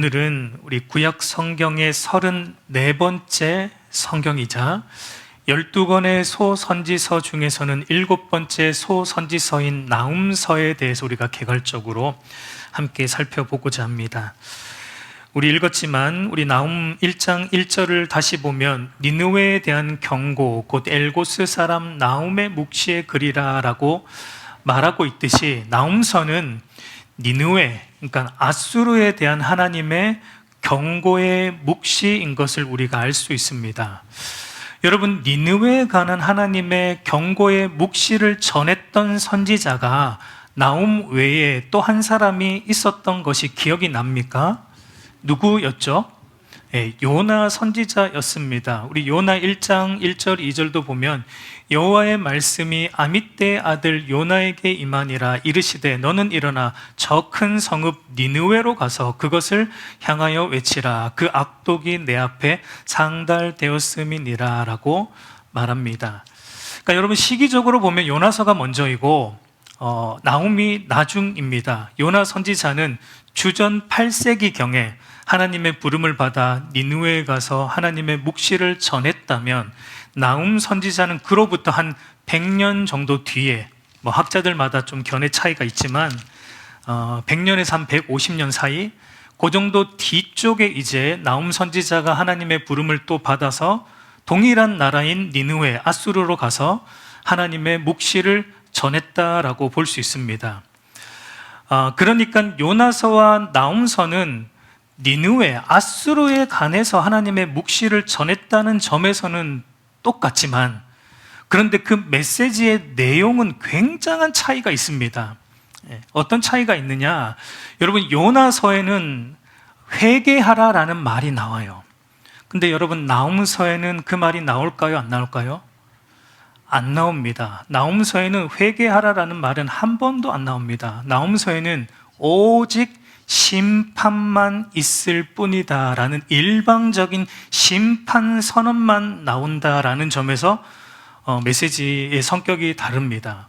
오늘은 우리 구약 성경의 34번째 성경이자 12권의 소선지서 중에서는 7번째 소선지서인 나훔서에 대해서 우리가 개괄적으로 함께 살펴보고자 합니다. 우리 읽었지만 우리 나훔 1장 1절을 다시 보면 니느웨에 대한 경고, 곧 엘고스 사람 나훔의 묵시의 글이라 라고 말하고 있듯이 나훔서는 니느웨, 그러니까 아수르에 대한 하나님의 경고의 묵시인 것을 우리가 알 수 있습니다. 여러분, 니느웨에 관한 하나님의 경고의 묵시를 전했던 선지자가 나훔 외에 또 한 사람이 있었던 것이 기억이 납니까? 누구였죠? 요나 선지자였습니다. 우리 요나 1장 1절 2절도 보면 여호와의 말씀이 아미떼의 아들 요나에게 임하니라. 이르시되 너는 일어나 저 큰 성읍 니느웨로 가서 그것을 향하여 외치라. 그 악독이 내 앞에 상달되었음이니라 라고 말합니다. 그러니까 여러분, 시기적으로 보면 요나서가 먼저이고 나훔이 나중입니다. 요나 선지자는 주전 8세기경에 하나님의 부름을 받아 니느웨에 가서 하나님의 묵시를 전했다면 나훔 선지자는 그로부터 한 100년 정도 뒤에, 학자들마다 좀 견해 차이가 있지만 100년에서 한 150년 사이, 그 정도 뒤쪽에 이제 나훔 선지자가 하나님의 부름을 또 받아서 동일한 나라인 니느웨, 아수르로 가서 하나님의 묵시를 전했다라고 볼 수 있습니다. 그러니까 요나서와 나훔서는 니느웨, 아수르에 관해서 하나님의 묵시를 전했다는 점에서는 똑같지만, 그런데 그 메시지의 내용은 굉장한 차이가 있습니다. 어떤 차이가 있느냐? 여러분, 요나서에는 회개하라라는 말이 나와요. 근데 여러분, 나훔서에는 그 말이 나올까요? 안 나올까요? 안 나옵니다. 나훔서에는 회개하라라는 말은 한 번도 안 나옵니다. 나훔서에는 오직 심판만 있을 뿐이다 라는 일방적인 심판 선언만 나온다라는 점에서 메시지의 성격이 다릅니다.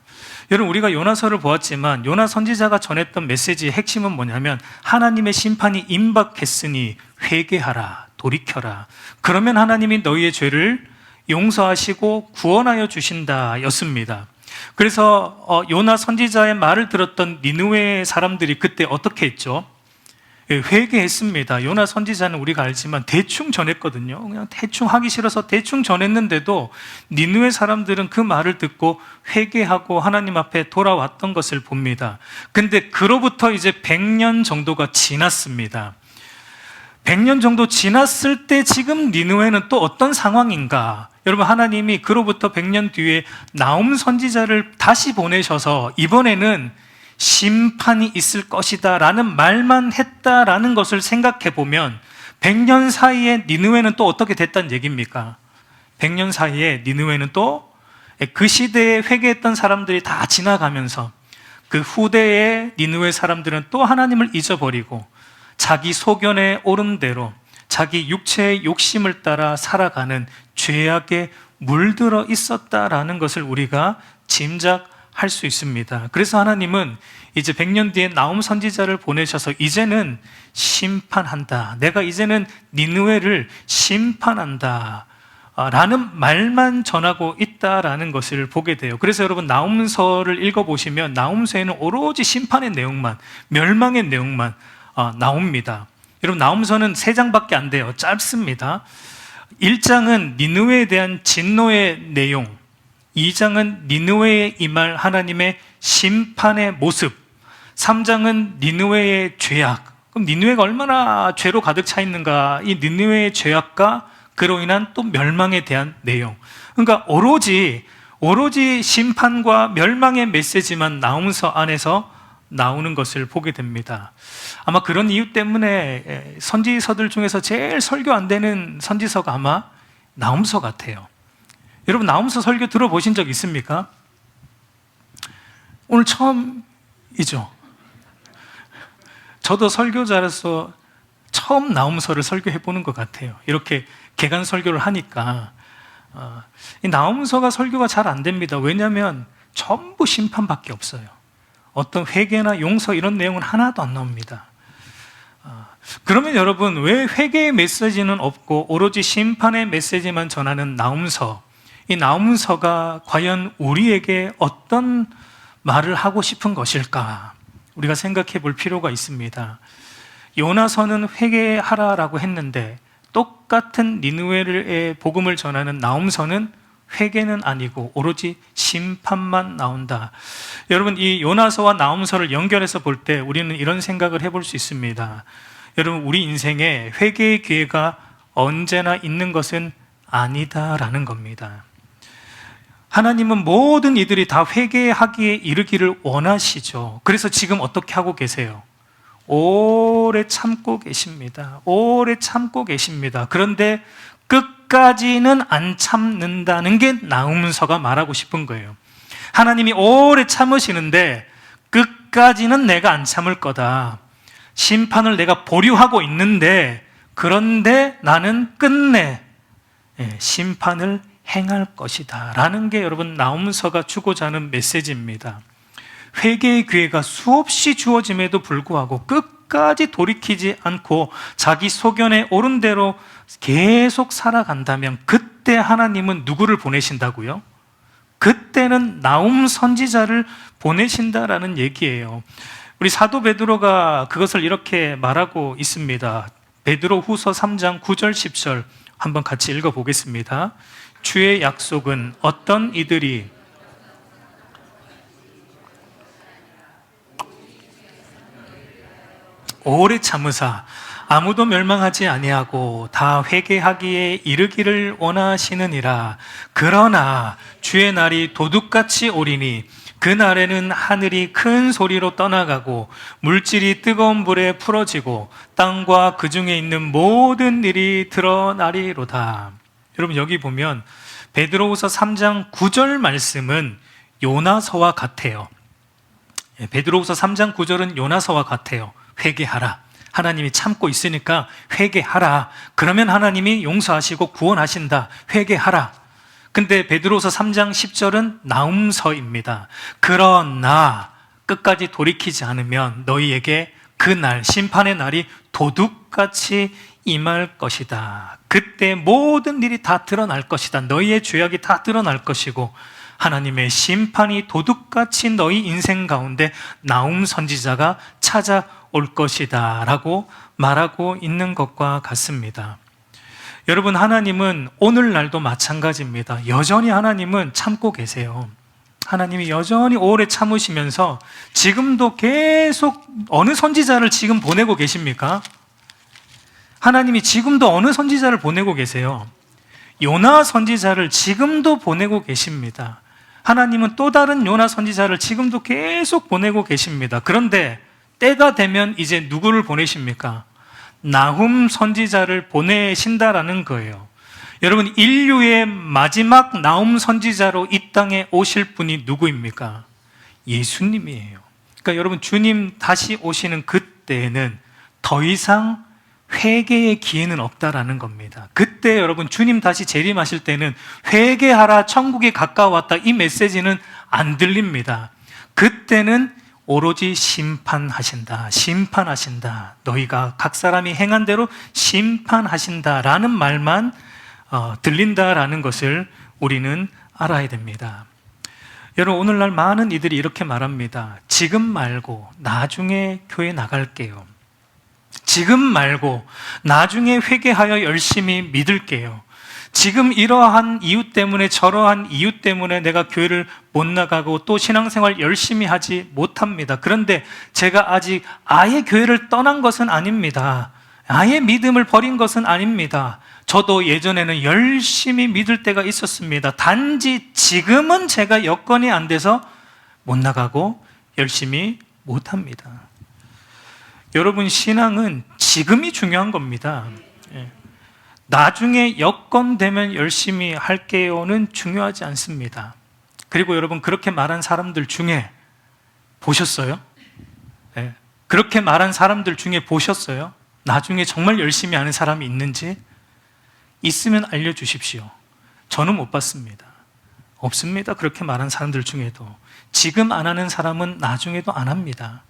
여러분, 우리가 요나서를 보았지만 요나 선지자가 전했던 메시지의 핵심은 뭐냐면 하나님의 심판이 임박했으니 회개하라, 돌이켜라. 그러면 하나님이 너희의 죄를 용서하시고 구원하여 주신다 였습니다. 그래서 요나 선지자의 말을 들었던 니느웨 사람들이 그때 어떻게 했죠? 회개했습니다. 요나 선지자는 우리가 알지만 대충 전했거든요. 그냥 대충 하기 싫어서 대충 전했는데도 니느웨 사람들은 그 말을 듣고 회개하고 하나님 앞에 돌아왔던 것을 봅니다. 근데 그로부터 이제 100년 정도가 지났습니다. 100년 정도 지났을 때 지금 니느웨는 또 어떤 상황인가? 여러분, 하나님이 그로부터 100년 뒤에 나훔 선지자를 다시 보내셔서 이번에는 심판이 있을 것이다 라는 말만 했다라는 것을 생각해 보면 100년 사이에 니느웨는 또 어떻게 됐다는 얘기입니까? 100년 사이에 니느웨는 또 그 시대에 회개했던 사람들이 다 지나가면서 그 후대의 니느웨 사람들은 또 하나님을 잊어버리고 자기 소견에 오른 대로 자기 육체의 욕심을 따라 살아가는 죄악에 물들어 있었다라는 것을 우리가 짐작할 수 있습니다. 그래서 하나님은 이제 100년 뒤에 나훔 선지자를 보내셔서 이제는 심판한다. 내가 이제는 니느웨를 심판한다 라는 말만 전하고 있다라는 것을 보게 돼요. 그래서 여러분, 나훔서를 읽어보시면 나훔서에는 오로지 심판의 내용만, 멸망의 내용만 나옵니다. 여러분, 나훔서는 3장밖에 안 돼요. 짧습니다. 1장은 니느웨에 대한 진노의 내용, 2장은 니느웨에 임할 하나님의 심판의 모습, 3장은 니느웨의 죄악. 그럼 니느웨가 얼마나 죄로 가득 차 있는가? 이 니느웨의 죄악과 그로 인한 또 멸망에 대한 내용. 그러니까 오로지 심판과 멸망의 메시지만 나훔서 안에서 나오는 것을 보게 됩니다. 아마 그런 이유 때문에 선지서들 중에서 제일 설교 안 되는 선지서가 아마 나훔서 같아요. 여러분, 나훔서 설교 들어보신 적 있습니까? 오늘 처음이죠. 저도 설교자로서 처음 나훔서를 설교해보는 것 같아요. 이렇게 개간 설교를 하니까 이 나훔서가 설교가 잘 안 됩니다. 왜냐하면 전부 심판밖에 없어요. 어떤 회개나 용서 이런 내용은 하나도 안 나옵니다. 그러면 여러분, 왜 회개의 메시지는 없고 오로지 심판의 메시지만 전하는 나훔서, 이 나훔서가 과연 우리에게 어떤 말을 하고 싶은 것일까? 우리가 생각해 볼 필요가 있습니다. 요나서는 회개하라라고 했는데 똑같은 니느웨의 복음을 전하는 나훔서는 회개는 아니고 오로지 심판만 나온다. 여러분, 이 요나서와 나훔서를 연결해서 볼 때 우리는 이런 생각을 해볼 수 있습니다. 여러분, 우리 인생에 회개의 기회가 언제나 있는 것은 아니다라는 겁니다. 하나님은 모든 이들이 다 회개하기에 이르기를 원하시죠. 그래서 지금 어떻게 하고 계세요? 오래 참고 계십니다. 오래 참고 계십니다. 그런데 끝까지는 안 참는다는 게 나훔서가 말하고 싶은 거예요. 하나님이 오래 참으시는데 끝까지는 내가 안 참을 거다. 심판을 내가 보류하고 있는데, 그런데 나는 끝내 심판을 행할 것이다 라는 게 여러분 나훔서가 주고자 하는 메시지입니다. 회개의 기회가 수없이 주어짐에도 불구하고 끝까지 돌이키지 않고 자기 소견에 옳은 대로 계속 살아간다면 그때 하나님은 누구를 보내신다고요? 그때는 나훔 선지자를 보내신다라는 얘기예요. 우리 사도 베드로가 그것을 이렇게 말하고 있습니다. 베드로 후서 3장 9절 10절 한번 같이 읽어보겠습니다. 주의 약속은 어떤 이들이 오래 참으사 아무도 멸망하지 아니하고 다 회개하기에 이르기를 원하시느니라. 그러나 주의 날이 도둑같이 오리니 그날에는 하늘이 큰 소리로 떠나가고 물질이 뜨거운 불에 풀어지고 땅과 그 중에 있는 모든 일이 드러나리로다. 여러분, 여기 보면 베드로후서 3장 9절 말씀은 요나서와 같아요. 베드로후서 3장 9절은 요나서와 같아요. 회개하라. 하나님이 참고 있으니까 회개하라. 그러면 하나님이 용서하시고 구원하신다. 회개하라. 근데 베드로서 3장 10절은 나훔서입니다. 그러나 끝까지 돌이키지 않으면 너희에게 그날, 심판의 날이 도둑같이 임할 것이다. 그때 모든 일이 다 드러날 것이다. 너희의 죄악이 다 드러날 것이고 하나님의 심판이 도둑같이 너희 인생 가운데 나훔 선지자가 찾아올 것이다 라고 말하고 있는 것과 같습니다. 여러분, 하나님은 오늘날도 마찬가지입니다. 여전히 하나님은 참고 계세요. 하나님이 여전히 오래 참으시면서 지금도 계속 어느 선지자를 지금 보내고 계십니까? 하나님이 지금도 어느 선지자를 보내고 계세요? 요나 선지자를 지금도 보내고 계십니다. 하나님은 또 다른 요나 선지자를 지금도 계속 보내고 계십니다. 그런데 때가 되면 이제 누구를 보내십니까? 나훔 선지자를 보내신다라는 거예요. 여러분, 인류의 마지막 나훔 선지자로 이 땅에 오실 분이 누구입니까? 예수님이에요. 그러니까 여러분, 주님 다시 오시는 그때에는 더 이상 회개의 기회는 없다라는 겁니다. 그때 여러분, 주님 다시 재림하실 때는 회개하라, 천국이 가까웠다, 이 메시지는 안 들립니다. 그때는 오로지 심판하신다, 심판하신다, 너희가 각 사람이 행한 대로 심판하신다라는 말만 들린다라는 것을 우리는 알아야 됩니다. 여러분, 오늘날 많은 이들이 이렇게 말합니다. 지금 말고 나중에 교회 나갈게요. 지금 말고 나중에 회개하여 열심히 믿을게요. 지금 이러한 이유 때문에, 저러한 이유 때문에 내가 교회를 못 나가고 또 신앙생활 열심히 하지 못합니다. 그런데 제가 아직 아예 교회를 떠난 것은 아닙니다. 아예 믿음을 버린 것은 아닙니다. 저도 예전에는 열심히 믿을 때가 있었습니다. 단지 지금은 제가 여건이 안 돼서 못 나가고 열심히 못합니다. 여러분, 신앙은 지금이 중요한 겁니다. 나중에 여건 되면 열심히 할게요는 중요하지 않습니다. 그리고 여러분, 그렇게 말한 사람들 중에 보셨어요? 네. 그렇게 말한 사람들 중에 보셨어요? 나중에 정말 열심히 하는 사람이 있는지? 있으면 알려주십시오. 저는 못 봤습니다. 없습니다. 그렇게 말한 사람들 중에도. 지금 안 하는 사람은 나중에도 안 합니다.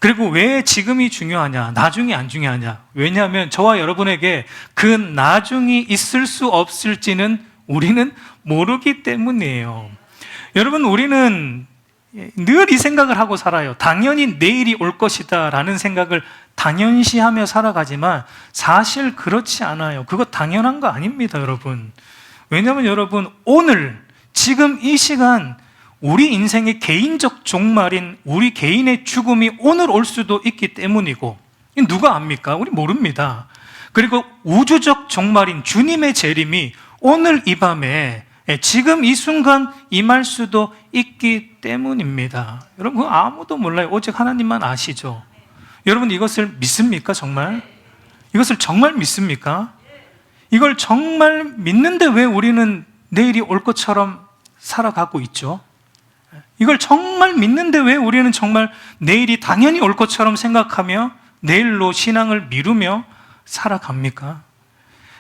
그리고 왜 지금이 중요하냐, 나중이 안 중요하냐? 왜냐하면 저와 여러분에게 그 나중이 있을 수 없을지는 우리는 모르기 때문이에요. 여러분, 우리는 늘 이 생각을 하고 살아요. 당연히 내일이 올 것이다 라는 생각을 당연시하며 살아가지만 사실 그렇지 않아요. 그거 당연한 거 아닙니다, 여러분. 왜냐하면 여러분, 오늘 지금 이 시간 우리 인생의 개인적 종말인 우리 개인의 죽음이 오늘 올 수도 있기 때문이고, 누가 압니까? 우리 모릅니다. 그리고 우주적 종말인 주님의 재림이 오늘 이 밤에 지금 이 순간 임할 수도 있기 때문입니다. 여러분, 그거 아무도 몰라요. 오직 하나님만 아시죠? 여러분, 이것을 믿습니까? 정말? 이것을 정말 믿습니까? 이걸 정말 믿는데 왜 우리는 내일이 올 것처럼 살아가고 있죠? 이걸 정말 믿는데 왜 우리는 정말 내일이 당연히 올 것처럼 생각하며 내일로 신앙을 미루며 살아갑니까?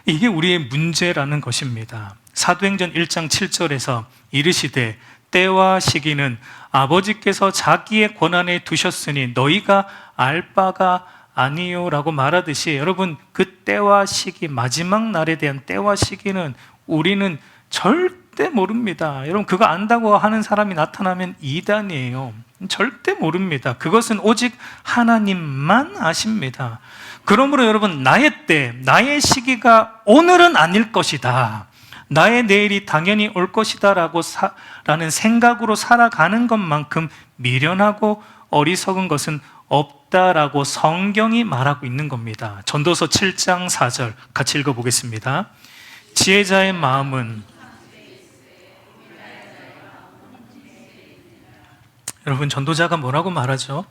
이게 우리의 문제라는 것입니다. 사도행전 1장 7절에서 이르시되 때와 시기는 아버지께서 자기의 권한에 두셨으니 너희가 알 바가 아니요 라고 말하듯이, 여러분, 그 때와 시기, 마지막 날에 대한 때와 시기는 우리는 절대 모릅니다. 여러분, 그거 안다고 하는 사람이 나타나면 이단이에요. 절대 모릅니다. 그것은 오직 하나님만 아십니다. 그러므로 여러분, 나의 때, 나의 시기가 오늘은 아닐 것이다, 나의 내일이 당연히 올 것이다 라는 생각으로 살아가는 것만큼 미련하고 어리석은 것은 없다라고 성경이 말하고 있는 겁니다. 전도서 7장 4절 같이 읽어보겠습니다. 지혜자의 마음은, 여러분, 전도자가 뭐라고 말하죠?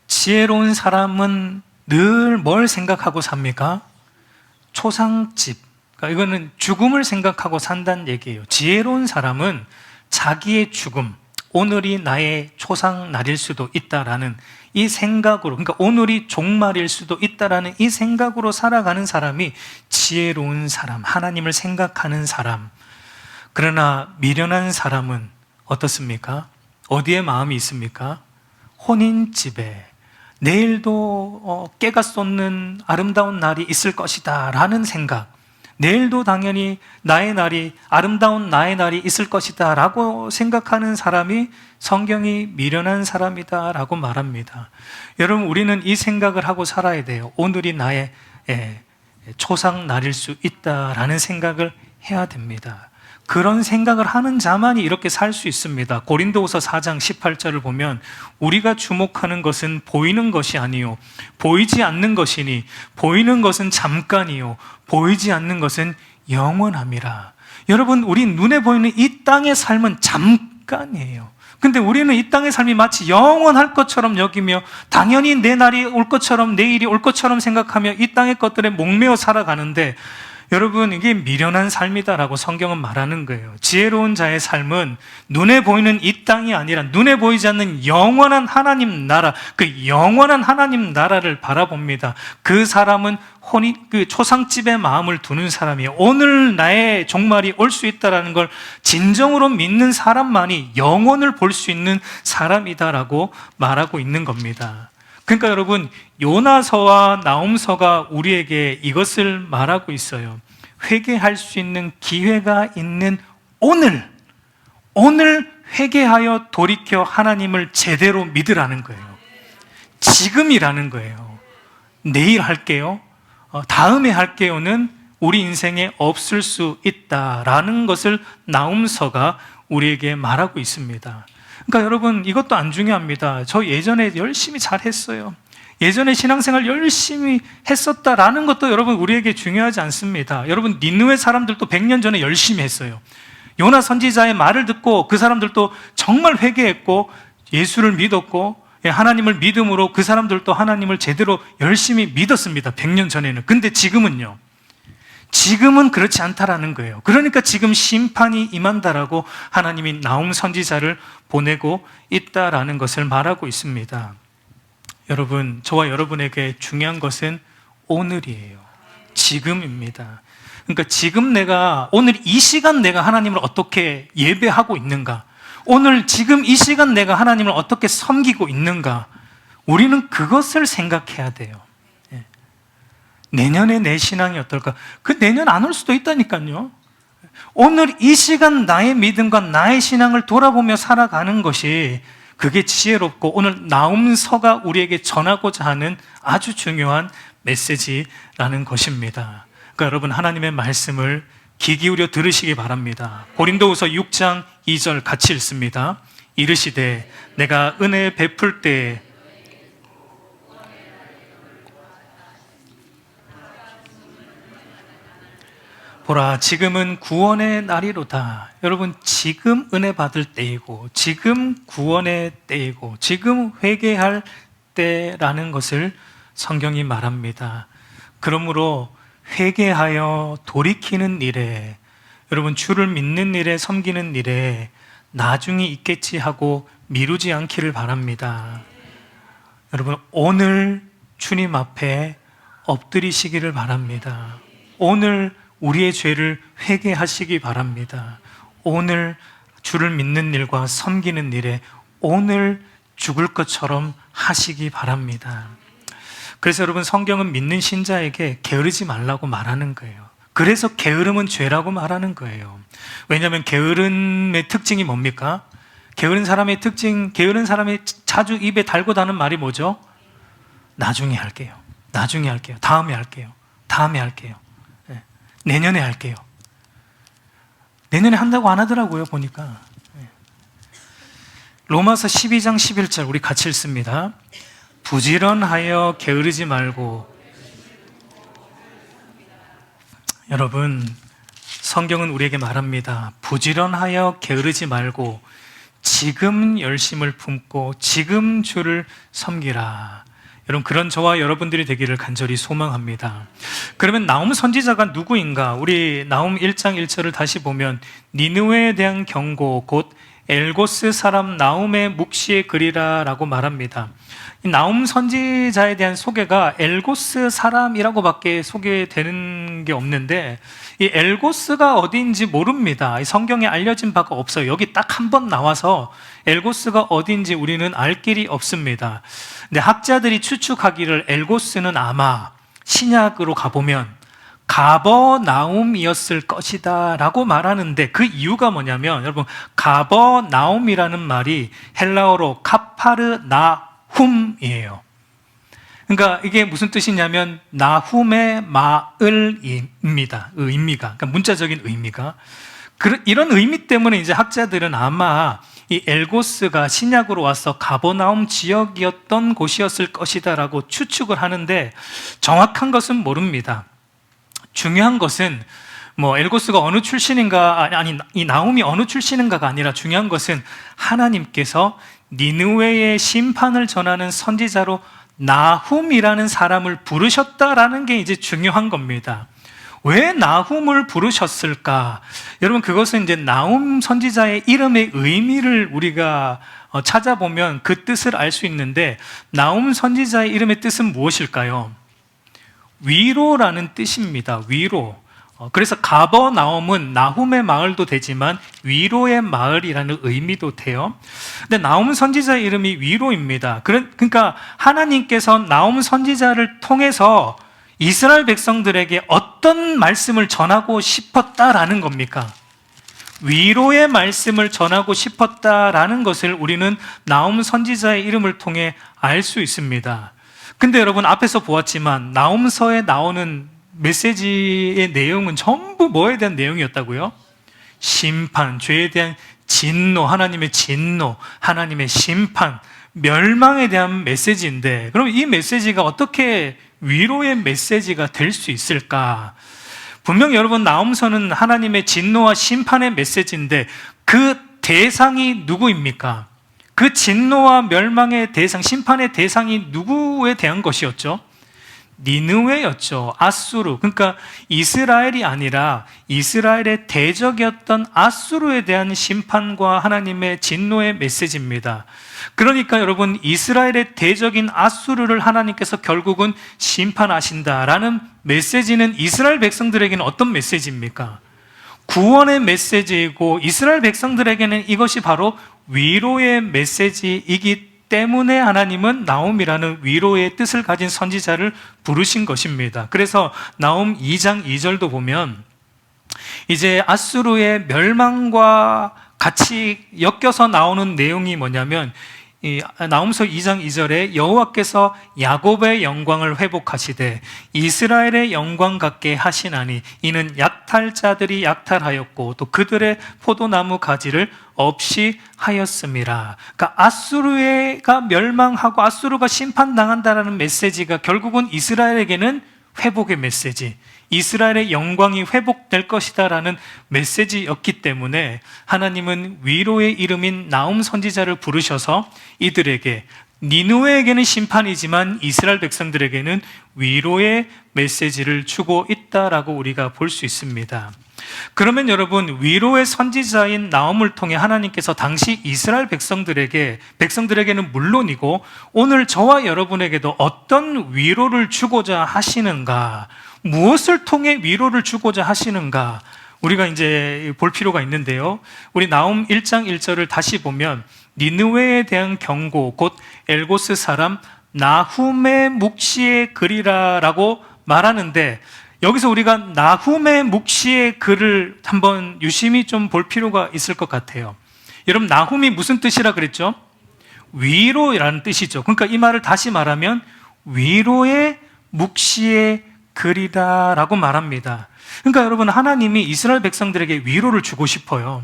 지혜로운 사람은 늘 뭘 생각하고 삽니까? 초상집. 그러니까 이거는 죽음을 생각하고 산다는 얘기예요. 지혜로운 사람은 자기의 죽음, 오늘이 나의 초상 날일 수도 있다라는 이 생각으로, 그러니까 오늘이 종말일 수도 있다라는 이 생각으로 살아가는 사람이 지혜로운 사람, 하나님을 생각하는 사람. 그러나 미련한 사람은 어떻습니까? 어디에 마음이 있습니까? 혼인집에 내일도 깨가 쏟는 아름다운 날이 있을 것이다 라는 생각, 내일도 당연히 나의 날이, 아름다운 나의 날이 있을 것이다 라고 생각하는 사람이 성경이 미련한 사람이다 라고 말합니다. 여러분, 우리는 이 생각을 하고 살아야 돼요. 오늘이 나의 초상 날일 수 있다라는 생각을 해야 됩니다. 그런 생각을 하는 자만이 이렇게 살 수 있습니다. 고린도후서 4장 18절을 보면 우리가 주목하는 것은 보이는 것이 아니요 보이지 않는 것이니 보이는 것은 잠깐이요 보이지 않는 것은 영원함이라. 여러분, 우리 눈에 보이는 이 땅의 삶은 잠깐이에요. 근데 우리는 이 땅의 삶이 마치 영원할 것처럼 여기며 당연히 내 날이 올 것처럼, 내일이 올 것처럼 생각하며 이 땅의 것들에 목매어 살아가는데, 여러분, 이게 미련한 삶이다라고 성경은 말하는 거예요. 지혜로운 자의 삶은 눈에 보이는 이 땅이 아니라 눈에 보이지 않는 영원한 하나님 나라, 그 영원한 하나님 나라를 바라봅니다. 그 사람은 그 초상집에 마음을 두는 사람이에요. 오늘 나의 종말이 올 수 있다는 걸 진정으로 믿는 사람만이 영원을 볼 수 있는 사람이다라고 말하고 있는 겁니다. 그러니까 여러분, 요나서와 나홈서가 우리에게 이것을 말하고 있어요. 회개할 수 있는 기회가 있는 오늘 회개하여 돌이켜 하나님을 제대로 믿으라는 거예요. 지금이라는 거예요. 내일 할게요, 다음에 할게요는 우리 인생에 없을 수 있다라는 것을 나홈서가 우리에게 말하고 있습니다. 그러니까 여러분, 이것도 안 중요합니다. 저 예전에 열심히 잘했어요, 예전에 신앙생활 열심히 했었다라는 것도 여러분 우리에게 중요하지 않습니다. 여러분, 니느웨 사람들도 100년 전에 열심히 했어요. 요나 선지자의 말을 듣고 그 사람들도 정말 회개했고 예수를 믿었고 하나님을 믿음으로 그 사람들도 하나님을 제대로 열심히 믿었습니다. 100년 전에는. 근데 지금은요, 지금은 그렇지 않다라는 거예요. 그러니까 지금 심판이 임한다라고 하나님이 나홈 선지자를 보내고 있다라는 것을 말하고 있습니다. 여러분, 저와 여러분에게 중요한 것은 오늘이에요. 지금입니다. 그러니까 지금 오늘 이 시간 내가 하나님을 어떻게 예배하고 있는가, 오늘 지금 이 시간 내가 하나님을 어떻게 섬기고 있는가, 우리는 그것을 생각해야 돼요. 예. 내년에 내 신앙이 어떨까? 그 내년 안 올 수도 있다니까요. 오늘 이 시간 나의 믿음과 나의 신앙을 돌아보며 살아가는 것이 그게 지혜롭고 오늘 나움서가 우리에게 전하고자 하는 아주 중요한 메시지라는 것입니다. 그러니까 여러분, 하나님의 말씀을 귀 기울여 들으시기 바랍니다. 고린도후서 6장 2절 같이 읽습니다. 이르시되 내가 은혜 베풀 때에 보라 지금은 구원의 날이로다. 여러분, 지금 은혜 받을 때이고 지금 구원의 때이고 지금 회개할 때라는 것을 성경이 말합니다. 그러므로 회개하여 돌이키는 일에, 여러분 주를 믿는 일에, 섬기는 일에 나중이 있겠지 하고 미루지 않기를 바랍니다. 여러분, 오늘 주님 앞에 엎드리시기를 바랍니다. 오늘 우리의 죄를 회개하시기 바랍니다. 오늘 주를 믿는 일과 섬기는 일에 오늘 죽을 것처럼 하시기 바랍니다. 그래서 여러분, 성경은 믿는 신자에게 게으르지 말라고 말하는 거예요. 그래서 게으름은 죄라고 말하는 거예요. 왜냐하면 게으름의 특징이 뭡니까? 게으른 사람의 특징, 게으른 사람이 자주 입에 달고 다는 말이 뭐죠? 나중에 할게요. 나중에 할게요. 다음에 할게요. 다음에 할게요. 네. 내년에 할게요. 내년에 한다고 안 하더라고요, 보니까. 네. 로마서 12장 11절 우리 같이 읽습니다. 부지런하여 게으르지 말고. 여러분, 성경은 우리에게 말합니다. 부지런하여 게으르지 말고 지금 열심을 품고 지금 주를 섬기라. 여러분, 그런 저와 여러분들이 되기를 간절히 소망합니다. 그러면 나움 선지자가 누구인가? 우리 나움 1장 1절을 다시 보면 니느웨에 대한 경고, 곧 엘고스 사람 나움의 묵시의 글이라 라고 말합니다. 이 나움 선지자에 대한 소개가 엘고스 사람이라고밖에 소개되는 게 없는데, 이 엘고스가 어디인지 모릅니다. 이 성경에 알려진 바가 없어요. 여기 딱 한 번 나와서 엘고스가 어디인지 우리는 알 길이 없습니다. 근데 학자들이 추측하기를 엘고스는 아마 신약으로 가보면 가버나움이었을 것이다 라고 말하는데, 그 이유가 뭐냐면, 여러분, 가버나움이라는 말이 헬라어로 카파르나훔이에요. 그러니까 이게 무슨 뜻이냐면 나훔의 마을입니다. 의미가, 그러니까 문자적인 의미가. 이런 의미 때문에 이제 학자들은 아마 이 엘고스가 신약으로 와서 가버나움 지역이었던 곳이었을 것이다 라고 추측을 하는데, 정확한 것은 모릅니다. 중요한 것은 뭐 엘고스가 어느 출신인가, 아니 이 나움이 어느 출신인가가 아니라 중요한 것은 하나님께서 니느웨의 심판을 전하는 선지자로 나훔이라는 사람을 부르셨다라는 게 이제 중요한 겁니다. 왜 나훔을 부르셨을까? 여러분, 그것은 이제 나훔 선지자의 이름의 의미를 우리가 찾아보면 그 뜻을 알 수 있는데, 나훔 선지자의 이름의 뜻은 무엇일까요? 위로라는 뜻입니다. 위로. 그래서 가버나움은 나훔의 마을도 되지만 위로의 마을이라는 의미도 돼요. 근데 나훔 선지자의 이름이 위로입니다. 그러니까 하나님께서 나훔 선지자를 통해서 이스라엘 백성들에게 어떤 말씀을 전하고 싶었다라는 겁니까? 위로의 말씀을 전하고 싶었다라는 것을 우리는 나훔 선지자의 이름을 통해 알 수 있습니다. 근데 여러분, 앞에서 보았지만 나훔서에 나오는 메시지의 내용은 전부 뭐에 대한 내용이었다고요? 심판, 죄에 대한 진노, 하나님의 진노, 하나님의 심판, 멸망에 대한 메시지인데, 그럼 이 메시지가 어떻게 위로의 메시지가 될 수 있을까? 분명 여러분, 나훔서는 하나님의 진노와 심판의 메시지인데 그 대상이 누구입니까? 그 진노와 멸망의 대상, 심판의 대상이 누구에 대한 것이었죠? 니느웨였죠. 아수르. 그러니까 이스라엘이 아니라 이스라엘의 대적이었던 아수르에 대한 심판과 하나님의 진노의 메시지입니다. 그러니까 여러분, 이스라엘의 대적인 아수르를 하나님께서 결국은 심판하신다라는 메시지는 이스라엘 백성들에게는 어떤 메시지입니까? 구원의 메시지이고, 이스라엘 백성들에게는 이것이 바로 위로의 메시지이기 때문에 하나님은 나움이라는 위로의 뜻을 가진 선지자를 부르신 것입니다. 그래서 나움 2장 2절도 보면 이제 아수르의 멸망과 같이 엮여서 나오는 내용이 뭐냐면 이 나움서 2장 2절에 여호와께서 야곱의 영광을 회복하시되 이스라엘의 영광 같게 하시나니 이는 약탈자들이 약탈하였고 또 그들의 포도나무 가지를 없이 하였음이라. 그러니까 아수르가 멸망하고 아수르가 심판당한다라는 메시지가 결국은 이스라엘에게는 회복의 메시지, 이스라엘의 영광이 회복될 것이다라는 메시지였기 때문에 하나님은 위로의 이름인 나움 선지자를 부르셔서 이들에게, 니느웨에게는 심판이지만 이스라엘 백성들에게는 위로의 메시지를 주고 있다라고 우리가 볼 수 있습니다. 그러면 여러분, 위로의 선지자인 나움을 통해 하나님께서 당시 이스라엘 백성들에게는 물론이고 오늘 저와 여러분에게도 어떤 위로를 주고자 하시는가, 무엇을 통해 위로를 주고자 하시는가, 우리가 이제 볼 필요가 있는데요. 우리 나움 1장 1절을 다시 보면 니느웨에 대한 경고, 곧 엘고스 사람 나훔의 묵시의 글이라라고 말하는데, 여기서 우리가 나훔의 묵시의 글을 한번 유심히 좀 볼 필요가 있을 것 같아요. 여러분, 나훔이 무슨 뜻이라 그랬죠? 위로라는 뜻이죠. 그러니까 이 말을 다시 말하면 위로의 묵시의 글이다라고 말합니다. 그러니까 여러분, 하나님이 이스라엘 백성들에게 위로를 주고 싶어요.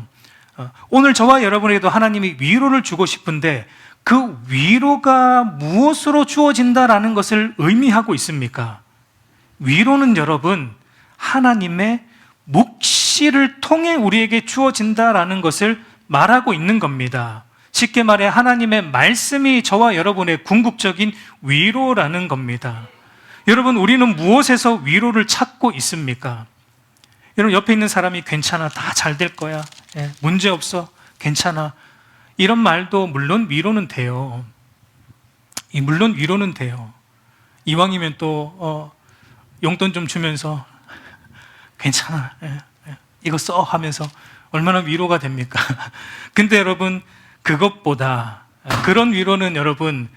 오늘 저와 여러분에게도 하나님이 위로를 주고 싶은데 그 위로가 무엇으로 주어진다라는 것을 의미하고 있습니까? 위로는 여러분, 하나님의 묵시를 통해 우리에게 주어진다라는 것을 말하고 있는 겁니다. 쉽게 말해 하나님의 말씀이 저와 여러분의 궁극적인 위로라는 겁니다. 여러분, 우리는 무엇에서 위로를 찾고 있습니까? 여러분, 옆에 있는 사람이 괜찮아, 다 잘 될 거야, 문제 없어, 괜찮아, 이런 말도 물론 위로는 돼요. 물론 위로는 돼요. 이왕이면 또 용돈 좀 주면서 괜찮아, 이거 써 하면서 얼마나 위로가 됩니까? 근데 여러분, 그것보다 그런 위로는 여러분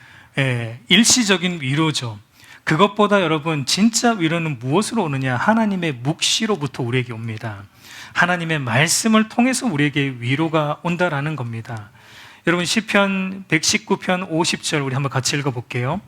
일시적인 위로죠. 그것보다 여러분, 진짜 위로는 무엇으로 오느냐? 하나님의 묵시로부터 우리에게 옵니다. 하나님의 말씀을 통해서 우리에게 위로가 온다라는 겁니다. 여러분, 시편 119편 50절 우리 한번 같이 읽어볼게요.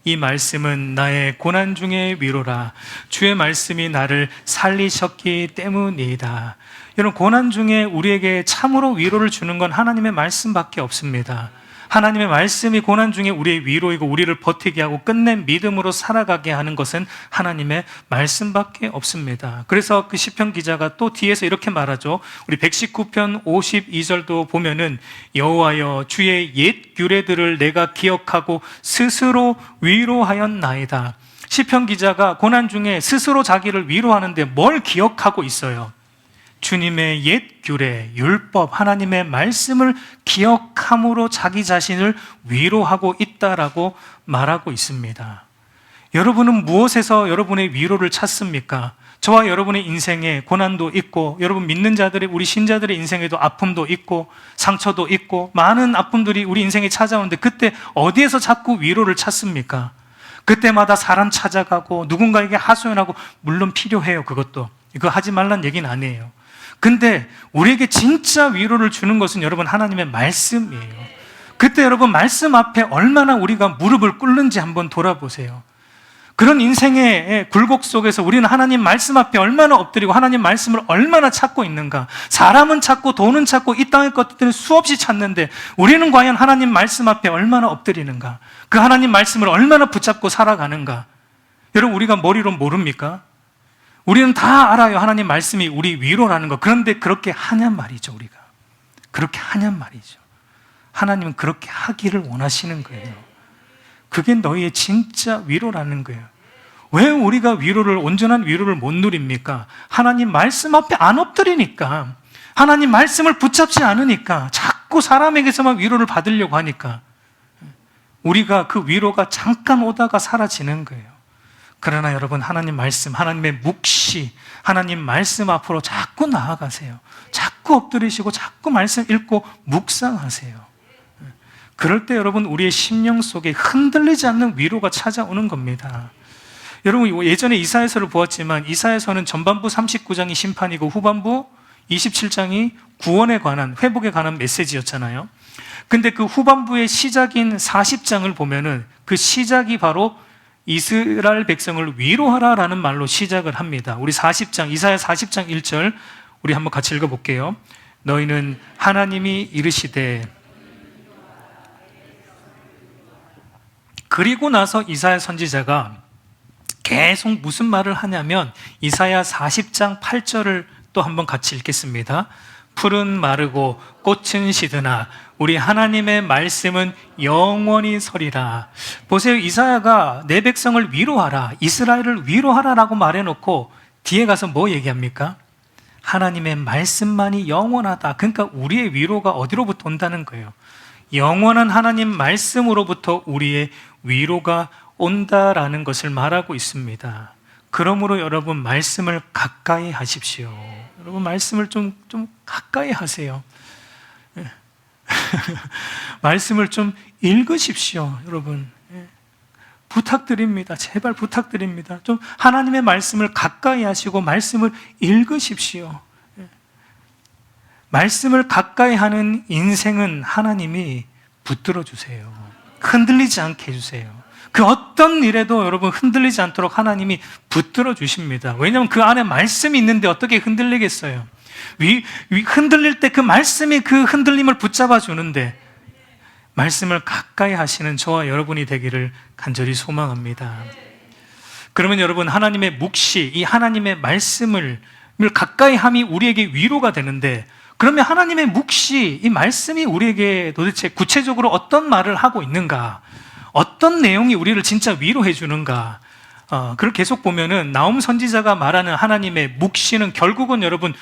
이 말씀은 나의 고난 중의 위로라. 주의 말씀이 나를 살리셨기 때문이다. 여러분, 고난 중에 우리에게 참으로 위로를 주는 건 하나님의 말씀밖에 없습니다. 하나님의 말씀이 고난 중에 우리의 위로이고 우리를 버티게 하고 끝낸 믿음으로 살아가게 하는 것은 하나님의 말씀밖에 없습니다. 그래서 그 시편 기자가 또 뒤에서 이렇게 말하죠. 우리 119편 52절도 보면은 여호와여, 주의 옛 규례들을 내가 기억하고 스스로 위로하였나이다. 시편 기자가 고난 중에 스스로 자기를 위로하는데 뭘 기억하고 있어요? 주님의 옛 규례, 율법, 하나님의 말씀을 기억함으로 자기 자신을 위로하고 있다라고 말하고 있습니다. 여러분은 무엇에서 여러분의 위로를 찾습니까? 저와 여러분의 인생에 고난도 있고, 여러분 믿는 자들의, 우리 신자들의 인생에도 아픔도 있고 상처도 있고 많은 아픔들이 우리 인생에 찾아오는데 그때 어디에서 자꾸 위로를 찾습니까? 그때마다 사람 찾아가고 누군가에게 하소연하고, 물론 필요해요. 그것도, 이거 하지 말란 얘기는 아니에요. 근데 우리에게 진짜 위로를 주는 것은 여러분 하나님의 말씀이에요. 그때 여러분 말씀 앞에 얼마나 우리가 무릎을 꿇는지 한번 돌아보세요. 그런 인생의 굴곡 속에서 우리는 하나님 말씀 앞에 얼마나 엎드리고 하나님 말씀을 얼마나 찾고 있는가. 사람은 찾고 돈은 찾고 이 땅의 것들은 수없이 찾는데 우리는 과연 하나님 말씀 앞에 얼마나 엎드리는가, 그 하나님 말씀을 얼마나 붙잡고 살아가는가. 여러분, 우리가 머리로 모릅니까? 우리는 다 알아요. 하나님 말씀이 우리 위로라는 거. 그런데 그렇게 하냔 말이죠. 우리가 그렇게 하냔 말이죠. 하나님은 그렇게 하기를 원하시는 거예요. 그게 너희의 진짜 위로라는 거예요. 왜 우리가 위로를, 온전한 위로를 못 누립니까? 하나님 말씀 앞에 안 엎드리니까, 하나님 말씀을 붙잡지 않으니까, 자꾸 사람에게서만 위로를 받으려고 하니까 우리가 그 위로가 잠깐 오다가 사라지는 거예요. 그러나 여러분, 하나님 말씀, 하나님의 묵시, 하나님 말씀 앞으로 자꾸 나아가세요. 자꾸 엎드리시고 자꾸 말씀 읽고 묵상하세요. 그럴 때 여러분 우리의 심령 속에 흔들리지 않는 위로가 찾아오는 겁니다. 여러분 예전에 이사야서를 보았지만 이사야서는 전반부 39장이 심판이고 후반부 27장이 구원에 관한, 회복에 관한 메시지였잖아요. 근데 그 후반부의 시작인 40장을 보면은 그 시작이 바로 이스라엘 백성을 위로하라라는 말로 시작을 합니다. 우리 40장, 이사야 40장 1절 우리 한번 같이 읽어볼게요. 너희는 하나님이 이르시되, 그리고 나서 이사야 선지자가 계속 무슨 말을 하냐면 이사야 40장 8절을 또 한번 같이 읽겠습니다. 풀은 마르고 꽃은 시드나 우리 하나님의 말씀은 영원히 서리라. 보세요, 이사야가 내 백성을 위로하라, 이스라엘을 위로하라라고 말해놓고 뒤에 가서 뭐 얘기합니까? 하나님의 말씀만이 영원하다. 그러니까 우리의 위로가 어디로부터 온다는 거예요. 영원한 하나님 말씀으로부터 우리의 위로가 온다라는 것을 말하고 있습니다. 그러므로 여러분 말씀을 가까이 하십시오. 여러분 말씀을 좀 가까이 하세요. 말씀을 좀 읽으십시오, 여러분. 부탁드립니다. 제발 부탁드립니다. 좀 하나님의 말씀을 가까이 하시고 말씀을 읽으십시오. 말씀을 가까이 하는 인생은 하나님이 붙들어 주세요. 흔들리지 않게 해주세요. 그 어떤 일에도 여러분 흔들리지 않도록 하나님이 붙들어 주십니다. 왜냐하면 그 안에 말씀이 있는데 어떻게 흔들리겠어요? 흔들릴 때 그 말씀이 그 흔들림을 붙잡아 주는데, 말씀을 가까이 하시는 저와 여러분이 되기를 간절히 소망합니다. 그러면 여러분 하나님의 묵시, 이 하나님의 말씀을 가까이 함이 우리에게 위로가 되는데, 그러면 하나님의 묵시, 이 말씀이 우리에게 도대체 구체적으로 어떤 말을 하고 있는가, 어떤 내용이 우리를 진짜 위로해 주는가, 그걸 계속 보면은 나움 선지자가 말하는 하나님의 묵시는 결국은 여러분